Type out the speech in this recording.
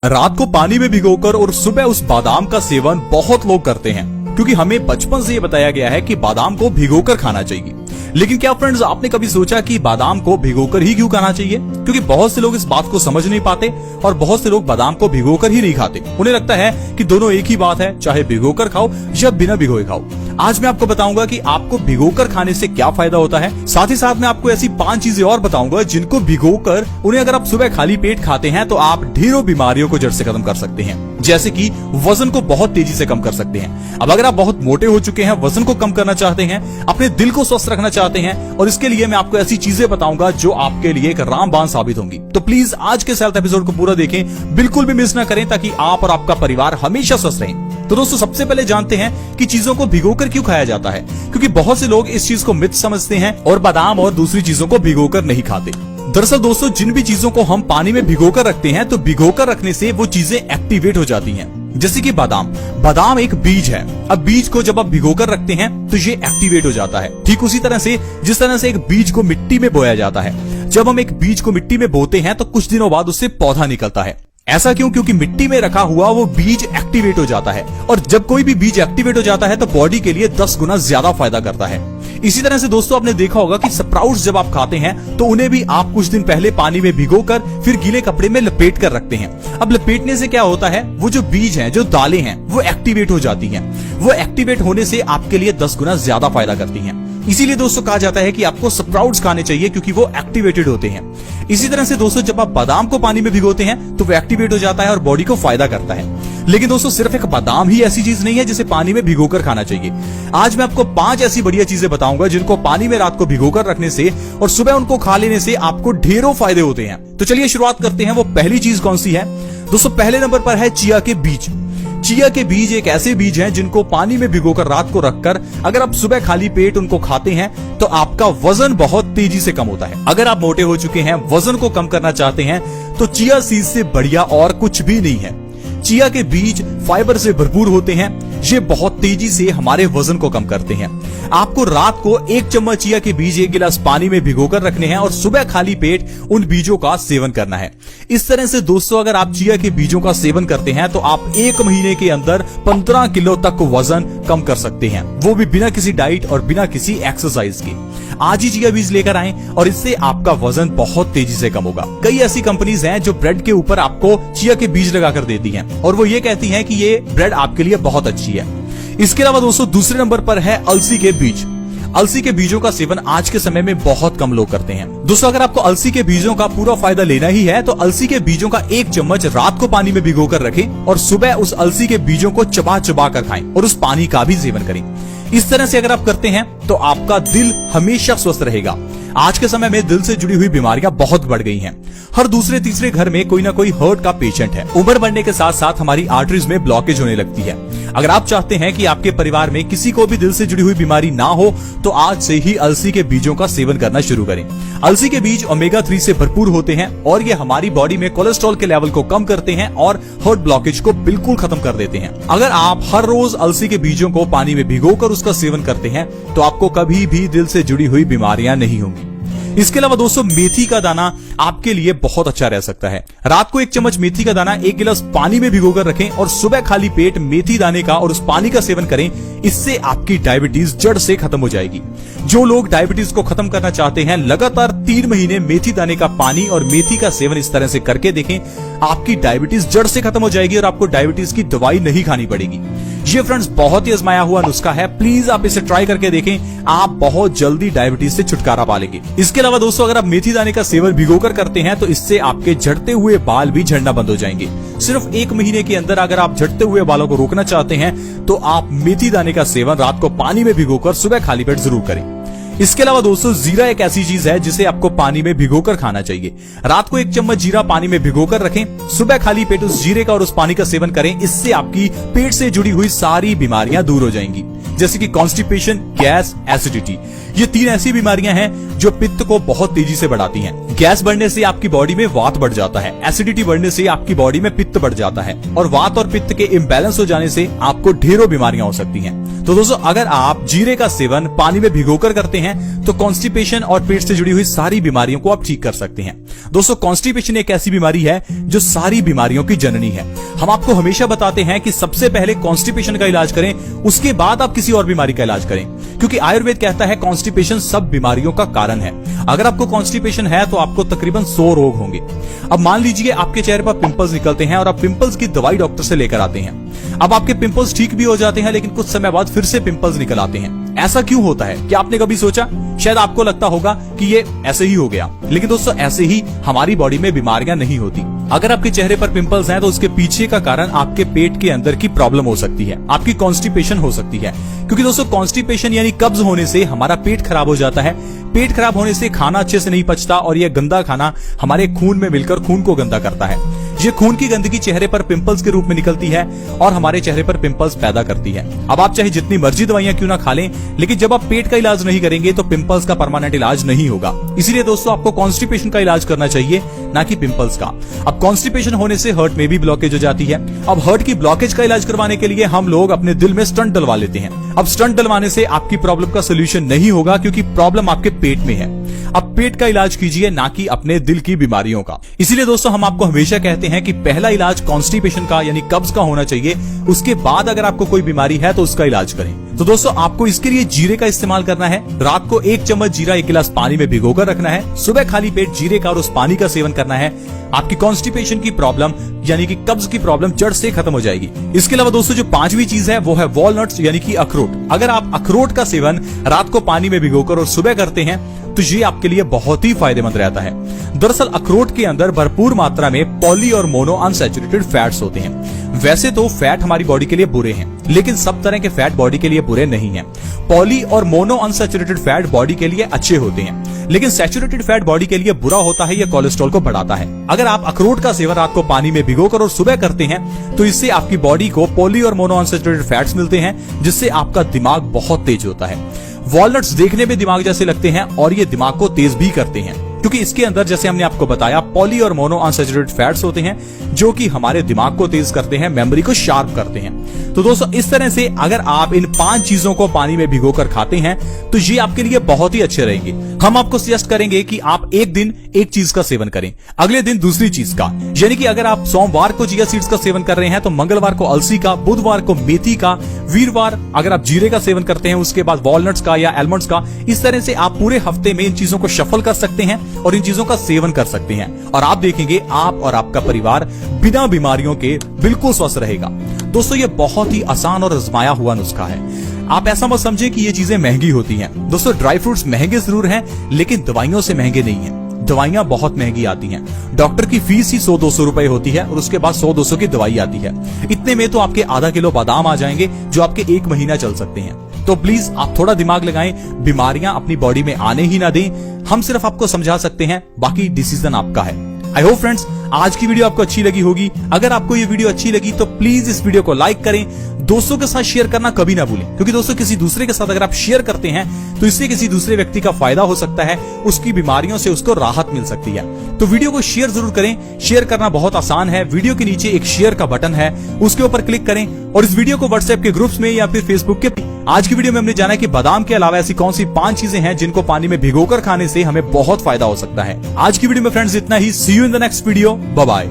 रात को पानी में भिगोकर और सुबह उस बादाम का सेवन बहुत लोग करते हैं, क्योंकि हमें बचपन से ये बताया गया है कि बादाम को भिगोकर खाना चाहिए। लेकिन क्या फ्रेंड्स, आपने कभी सोचा कि बादाम को भिगोकर ही क्यों खाना चाहिए? क्योंकि बहुत से लोग इस बात को समझ नहीं पाते और बहुत से लोग बादाम को भिगोकर ही नहीं खाते। उन्हें लगता है कि दोनों एक ही बात है, चाहे भिगोकर खाओ या बिना भिगोए खाओ। आज मैं आपको बताऊंगा कि आपको भिगोकर खाने से क्या फायदा होता है। साथ ही साथ मैं आपको ऐसी 5 चीजें और बताऊंगा जिनको भिगोकर उन्हें अगर आप सुबह खाली पेट खाते हैं तो आप ढेरों बीमारियों को जड़ से खत्म कर सकते हैं। जैसे कि वजन को बहुत तेजी से कम कर सकते हैं। अब अगर आप बहुत मोटे हो चुके हैं, वजन को कम करना चाहते हैं, अपने दिल को स्वस्थ रखना चाहते हैं, और इसके लिए मैं आपको ऐसी चीजें बताऊंगा जो आपके लिए एक रामबाण साबित होंगी। तो प्लीज आज के हेल्थ एपिसोड को पूरा देखें, बिल्कुल भी मिस ना करें, ताकि आप और आपका परिवार हमेशा स्वस्थ रहें। तो दोस्तों, सबसे पहले जानते हैं कि चीजों को भिगोकर क्यों खाया जाता है। क्योंकि बहुत से लोग इस चीज को मिथ समझते हैं और बादाम और दूसरी चीजों को भिगोकर नहीं खाते। दरअसल दोस्तों, जिन भी चीजों को हम पानी में भिगोकर रखते हैं तो भिगोकर रखने से वो चीजें एक्टिवेट हो जाती हैं। जैसे कि बादाम एक बीज है। अब बीज को जब आप भिगोकर रखते हैं तो ये एक्टिवेट हो जाता है। ठीक उसी तरह से जिस तरह से एक बीज को मिट्टी में बोया जाता है। जब हम एक बीज को मिट्टी में बोते हैं तो कुछ दिनों बाद उससे पौधा निकलता है। ऐसा क्यों? क्योंकि मिट्टी में रखा हुआ वो बीज एक्टिवेट हो जाता है, और जब कोई भी बीज एक्टिवेट हो जाता है तो बॉडी के लिए 10 गुना ज्यादा फायदा करता है। इसी तरह से दोस्तों, आपने देखा होगा कि स्प्राउट्स जब आप खाते हैं तो उन्हें भी आप कुछ दिन पहले पानी में भिगोकर फिर गीले कपड़े में लपेट कर रखते हैं। अब लपेटने से क्या होता है, वो जो बीज हैं, जो दालें हैं, वो एक्टिवेट हो जाती हैं। वो एक्टिवेट होने से आपके लिए 10 गुना ज्यादा फायदा करती हैं। इसीलिए दोस्तों कहा जाता है कि आपको स्प्राउट्स खाने चाहिए, क्योंकि वो एक्टिवेटेड होते हैं। इसी तरह से दोस्तों, जब आप बादाम को पानी में भिगोते हैं तो वो एक्टिवेट हो जाता है और बॉडी को फायदा करता है। लेकिन दोस्तों, सिर्फ एक बादाम ही ऐसी चीज नहीं है जिसे पानी में भिगोकर खाना चाहिए। आज मैं आपको 5 ऐसी बढ़िया चीजें बताऊंगा जिनको पानी में रात को भिगोकर रखने से और सुबह उनको खा लेने से आपको ढेरों फायदे होते हैं। तो चलिए शुरुआत करते हैं। वो पहली चीज कौन सी है दोस्तों? पहले नंबर पर है चिया के बीज। चिया के बीज एक ऐसे बीज हैं जिनको पानी में भिगोकर रात को रखकर अगर आप सुबह खाली पेट उनको खाते हैं तो आपका वजन बहुत तेजी से कम होता है। अगर आप मोटे हो चुके हैं, वजन को कम करना चाहते हैं, तो चिया सीड से बढ़िया और कुछ भी नहीं है। चिया के बीज फाइबर से भरपूर होते हैं। ये बहुत तेजी से हमारे वजन को कम करते हैं। आपको रात को 1 चम्मच चिया के बीज 1 गिलास पानी में भिगोकर रखने हैं और सुबह खाली पेट उन बीजों का सेवन करना है। इस तरह से दोस्तों, अगर आप चिया के बीजों का सेवन करते हैं तो आप 1 महीने के अंदर 15 किलो तक वजन कम कर सकते हैं, वो भी बिना किसी डाइट और बिना किसी एक्सरसाइज के। आज ही चिया बीज लेकर आएं और इससे आपका वजन बहुत तेजी से कम होगा। कई ऐसी कंपनीज हैं जो ब्रेड के ऊपर आपको चिया के बीज लगाकर देती हैं और वो ये कहती हैं कि ये ब्रेड आपके लिए बहुत अच्छी है। इसके अलावा दोस्तों, दूसरे नंबर पर है अलसी के बीज। अलसी के बीजों का सेवन आज के समय में बहुत कम लोग करते हैं। दोस्तों, अगर आपको अलसी के बीजों का पूरा फायदा लेना ही है तो अलसी के बीजों का 1 चम्मच रात को पानी में भिगोकर रखें और सुबह उस अलसी के बीजों को चबा चबा कर खाएं और उस पानी का भी सेवन करें। इस तरह से अगर आप करते हैं तो आपका दिल हमेशा स्वस्थ रहेगा। आज के समय में दिल से जुड़ी हुई बीमारियां बहुत बढ़ गई हैं। हर दूसरे तीसरे घर में कोई ना कोई हार्ट का पेशेंट है। उम्र बढ़ने के साथ साथ हमारी आर्टरीज में ब्लॉकेज होने लगती है। अगर आप चाहते हैं कि आपके परिवार में किसी को भी दिल से जुड़ी हुई बीमारी ना हो तो आज से ही अलसी के बीजों का सेवन करना शुरू करें। अलसी के बीज ओमेगा 3 से भरपूर होते हैं और ये हमारी बॉडी में कोलेस्ट्रॉल के लेवल को कम करते हैं और हार्ट ब्लॉकेज को बिल्कुल खत्म कर देते हैं। अगर आप हर रोज अलसी के बीजों को पानी में भिगोकर उसका सेवन करते हैं तो आपको कभी भी दिल से जुड़ी हुई बीमारियां नहीं होंगी। इसके अलावा दोस्तों, मेथी का दाना आपके लिए बहुत अच्छा रह सकता है। रात को 1 चम्मच मेथी का दाना 1 गिलास पानी में भिगोकर रखें और सुबह खाली पेट मेथी दाने का और उस पानी का सेवन करें। इससे आपकी डायबिटीज जड़ से खत्म हो जाएगी। जो लोग डायबिटीज को खत्म करना चाहते हैं, लगातार 3 महीने मेथी दाने का पानी और मेथी का सेवन इस तरह से करके देखें, आपकी डायबिटीज जड़ से खत्म हो जाएगी और आपको डायबिटीज की दवाई नहीं खानी पड़ेगी। ये फ्रेंड्स बहुत ही आजमाया हुआ नुस्खा है, प्लीज आप इसे ट्राई करके देखें, आप बहुत जल्दी डायबिटीज से छुटकारा पा लेंगे। इसके अलावा दोस्तों, अगर आप मेथी दाने का सेवन भिगोकर करते हैं तो इससे आपके झड़ते हुए बाल भी झड़ना बंद हो जाएंगे। सिर्फ 1 महीने के अंदर अगर आप झड़ते हुए बालों को रोकना चाहते हैं तो आप मेथी दाने का सेवन रात को पानी में भिगोकर सुबह खाली पेट जरूर करें। इसके अलावा दोस्तों, जीरा एक ऐसी चीज है जिसे आपको पानी में भिगोकर खाना चाहिए। रात को 1 चम्मच जीरा पानी में भिगोकर रखें, सुबह खाली पेट उस जीरे का और उस पानी का सेवन करें। इससे आपकी पेट से जुड़ी हुई सारी बीमारियां दूर हो जाएंगी, जैसे कि कॉन्स्टिपेशन, गैस, एसिडिटी। ये 3 ऐसी बीमारियां हैं जो पित्त को बहुत तेजी से बढ़ाती हैं। गैस बढ़ने से आपकी बॉडी में वात बढ़ जाता है, एसिडिटी बढ़ने से आपकी बॉडी में पित्त बढ़ जाता है और वात और पित्त के इम्बैलेंस हो जाने से आपको ढेरों बीमारियां हो सकती हैं। तो दोस्तों अगर आप जीरे का सेवन पानी में भिगोकर करते हैं तो कॉन्स्टिपेशन और पेट से जुड़ी हुई सारी बीमारियों को आप ठीक कर सकते हैं। दोस्तों कॉन्स्टिपेशन एक ऐसी बीमारी है जो सारी बीमारियों की जननी है। हम आपको हमेशा बताते हैं कि सबसे पहले कॉन्स्टिपेशन का इलाज करें, उसके बाद आप किसी और बीमारी का इलाज करें, क्योंकि आयुर्वेद कहता है कॉन्स्टिपेशन सब बीमारियों का कारण है। अगर आपको कॉन्स्टिपेशन है तो आपको तकरीबन 100 रोग होंगे। अब मान लीजिए आपके चेहरे पर पिंपल्स निकलते हैं और आप पिंपल्स की दवाई डॉक्टर से लेकर आते हैं। अब आपके पिंपल्स ठीक भी हो जाते हैं, लेकिन कुछ समय बाद फिर से पिंपल्स निकल आते हैं। ऐसा क्यों होता है? क्या आपने कभी सोचा? शायद आपको लगता होगा कि ये ऐसे ही हो गया, लेकिन दोस्तों ऐसे ही हमारी बॉडी में बीमारियां नहीं होती। अगर आपके चेहरे पर पिंपल्स हैं तो उसके पीछे का कारण आपके पेट के अंदर की प्रॉब्लम हो सकती है, आपकी कॉन्स्टिपेशन हो सकती है। क्योंकि दोस्तों कॉन्स्टिपेशन यानी कब्ज होने से हमारा पेट खराब हो जाता है। पेट खराब होने से खाना अच्छे से नहीं पचता और यह गंदा खाना हमारे खून में मिलकर खून को गंदा करता है। ये खून की गंदगी चेहरे पर पिंपल्स के रूप में निकलती है और हमारे चेहरे पर पिंपल्स पैदा करती है। अब आप चाहे जितनी मर्जी दवाइयां क्यों ना खा लें, लेकिन जब आप पेट का इलाज नहीं करेंगे तो पिंपल्स का परमानेंट इलाज नहीं होगा। इसीलिए दोस्तों आपको कॉन्स्टिपेशन का इलाज करना चाहिए, ना कि पिंपल्स का। अब कॉन्स्टिपेशन होने से हार्ट में भी ब्लॉकेज हो जाती है। अब हार्ट की ब्लॉकेज का इलाज करवाने के लिए हम लोग अपने दिल में स्टंट डलवा लेते हैं। अब स्टंट डलवाने से आपकी प्रॉब्लम का सोल्यूशन नहीं होगा, क्योंकि प्रॉब्लम आपके पेट में है। अब पेट का इलाज कीजिए, ना कि अपने दिल की बीमारियों का। इसीलिए दोस्तों हम आपको हमेशा कहते हैं कि पहला इलाज कॉन्स्टिपेशन का यानी कब्ज का होना चाहिए, उसके बाद अगर आपको कोई बीमारी है तो उसका इलाज करें। तो दोस्तों आपको इसके लिए जीरे का इस्तेमाल करना है। रात को 1 चम्मच जीरा 1 गिलास पानी में भिगोकर रखना है। सुबह खाली पेट जीरे का और उस पानी का सेवन करना है। आपकी कॉन्स्टिपेशन की प्रॉब्लम यानी कि कब्ज की प्रॉब्लम जड़ से खत्म हो जाएगी। इसके अलावा दोस्तों जो 5वीं चीज है वो है वॉलनट्स यानी कि अखरोट। अगर आप अखरोट का सेवन रात को पानी में भिगोकर और सुबह करते हैं तो ये आपके लिए बहुत ही फायदेमंद रहता है। दरअसल अखरोट के अंदर भरपूर मात्रा में पॉली और मोनो अनसैचुरेटेड फैट्स होते हैं। वैसे तो फैट हमारी बॉडी के लिए बुरे हैं, लेकिन सब तरह के फैट बॉडी के लिए बुरे नहीं हैं। पॉली और मोनो अनसैचुरेटेड फैट बॉडी के लिए अच्छे होते हैं, लेकिन सैचुरेटेड फैट बॉडी के लिए बुरा होता है, यह कोलेस्ट्रॉल को बढ़ाता है। अगर आप अखरोट का सेवन रात को पानी में भिगोकर और सुबह करते हैं तो इससे आपकी बॉडी को पॉली और मोनो अनसैचुरेटेड फैट्स मिलते हैं, जिससे आपका दिमाग बहुत तेज होता है। वॉलनट्स देखने में दिमाग जैसे लगते हैं और ये दिमाग को तेज भी करते हैं, क्योंकि इसके अंदर जैसे हमने आपको बताया पॉली और मोनो अनसैचुरेटेड फैट्स होते हैं, जो कि हमारे दिमाग को तेज करते हैं, मेमोरी को शार्प करते हैं। तो दोस्तों इस तरह से अगर आप इन 5 चीजों को पानी में भिगोकर खाते हैं तो ये आपके लिए बहुत ही अच्छे रहेंगे। हम आपको सजेस्ट करेंगे कि आप एक दिन एक चीज का सेवन करें, अगले दिन दूसरी चीज का। यानी कि अगर आप सोमवार को चिया सीड्स का सेवन कर रहे हैं तो मंगलवार को अलसी का, बुधवार को मेथी का, वीरवार अगर आप जीरे का सेवन करते हैं उसके बाद वॉलनट्स का या एलमंड्स का। इस तरह से आप पूरे हफ्ते में इन चीजों को शफल कर सकते हैं और इन चीजों का सेवन कर सकते हैं, और आप देखेंगे आप और आपका परिवार बिना बीमारियों के बिल्कुल स्वस्थ रहेगा। दोस्तों ये बहुत ही आसान और आजमाया हुआ नुस्खा है। आप ऐसा मत समझे कि ये चीजें महंगी होती हैं। दोस्तों ड्राई फ्रूट्स महंगे जरूर हैं, लेकिन दवाइयों से महंगे नहीं हैं। दवाइयां बहुत महंगी आती हैं। डॉक्टर की फीस ही 100-200 रुपए होती है और उसके बाद 100-200 की दवाई आती है। इतने में तो आपके आधा किलो बादाम आ जाएंगे, जो आपके 1 महीना चल सकते हैं। तो प्लीज आप थोड़ा दिमाग लगाएं, बीमारियां अपनी बॉडी में आने ही ना दें। हम सिर्फ आपको समझा सकते हैं, बाकी डिसीजन आपका है। आई होप फ्रेंड्स आज की वीडियो आपको अच्छी लगी होगी। अगर आपको ये वीडियो अच्छी लगी तो प्लीज इस वीडियो को लाइक करें, दोस्तों के साथ शेयर करना कभी ना भूलें, क्योंकि दोस्तों किसी दूसरे के साथ अगर आप शेयर करते हैं तो इससे किसी दूसरे व्यक्ति का फायदा हो सकता है, उसकी बीमारियों से उसको राहत मिल सकती है। तो वीडियो को शेयर जरूर करें। शेयर करना बहुत आसान है, वीडियो के नीचे एक शेयर का बटन है, उसके ऊपर क्लिक करें और इस वीडियो को व्हाट्सएप के ग्रुप्स में या फिर फेसबुक के। आज की वीडियो में हमने जाना कि बादाम के अलावा ऐसी कौन सी 5 चीजें हैं जिनको पानी में भिगोकर खाने से हमें बहुत फायदा हो सकता है। आज की वीडियो में फ्रेंड्स इतना ही। See you in the next video. Bye bye.